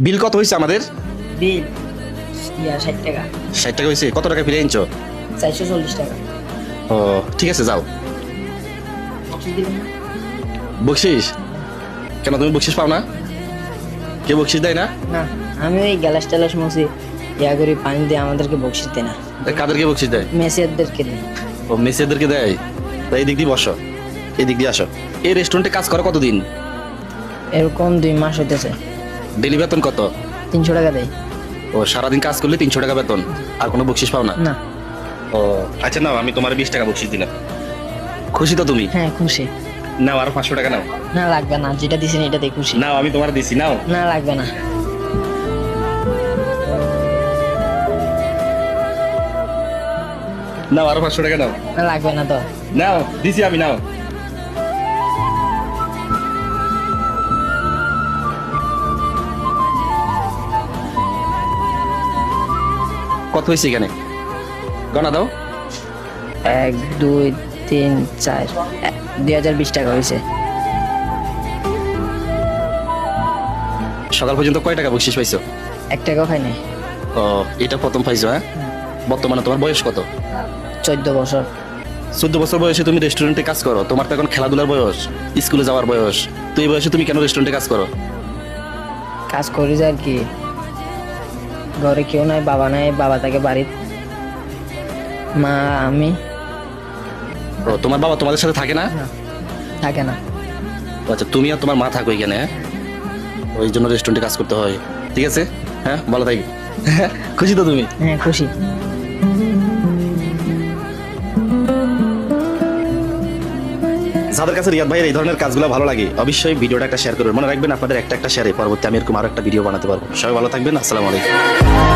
বিল কত হয়েছে আমাদের? বিল 60 টাকা। 60 টাকা হয়েছে। কত টাকা ফিরে আনছো? 440 টাকা। ও ঠিক আছে, যাও। বকশিস দিবেন না? বকশিস? কেন, তুমি বকশিস পাও না? কেউ বকশিস দেয় না? না, আমি ওই গ্যালাস ট্যালাস মুছি ইয়া করি, পানি দিয়ে আমাদেরকে বকশিস দেয় না। কাদেরকে বকশিস দেয়? মেসিয়ারদেরকে দেয়। ও মেসিদেরকে দেয়। তাই এই দিক দিয়ে বসো, এই দিক দিয়ে আসো। এই রেস্টুরেন্টে কাজ করো কতদিন? এরকম 2 মাস হইতেছে। ডেলি বেতন কত? 300 টাকা দেয়। ও সারাদিন কাজ করলে 300 টাকা বেতন, আর কোনো বকশিস পাও না? না। ও আচ্ছা, নাও, আমি তোমার 20 টাকা বকশিস দিলাম। খুশি তো তুমি? হ্যাঁ খুশি। নাও, আর 500 টাকা নাও। না লাগবে না, যেটা দিছেন এটাতে খুশি। নাও, আমি তোমার দিছি, নাও। না লাগবে না। নাও, আরো 500 টাকা নাও। না লাগবে না তো। নাও, দিছি আমি, নাও। কত হয়েছে এখানে? গণা দাও। 1 2 3 4 2020 টাকা হয়েছে। সকাল পর্যন্ত কয় টাকা বকশিস পাইছো? 1 টাকাও খাই নাই। ও এটা প্রথম পাইছো? হ্যাঁ, বর্তমানে তোমার বয়স কত? 14 বছর। 14 বছর বয়সে তুমি রেস্টুরেন্টে কাজ করো? তোমার তো এখন খেলাধুলার বয়স, স্কুলে যাওয়ার বয়স। তো এই বয়সে তুমি কেন রেস্টুরেন্টে কাজ করো? কাজ করি যে আর কি, ঘরে কেউ নাই, বাবা নাই, বাবা থাকে বাড়িতে, মা আমি। ও তোমার বাবা তোমাদের সাথে থাকে না? না, থাকে না। ও, আচ্ছা, তুমি আর তোমার মা থাকো এখানে? হ্যাঁ, ওই জন্য রেস্টুরেন্টে কাজ করতে হয়। ঠিক আছে, হ্যাঁ, ভালো থাকি। খুশি তো তুমি? হ্যাঁ খুশি। যাদের কাছে রিয়াদ ভাইয়ের এই ধরনের কাজগুলো ভালো লাগে, অবশ্যই ভিডিওটা একটা শেয়ার করবেন। মনে রাখবেন, আপনাদের একটা শেয়ারে পরবর্তী আমি এরকম আরো একটা ভিডিও বানাতে পারবো। সবাই ভালো থাকবেন, আসসালামু আলাইকুম।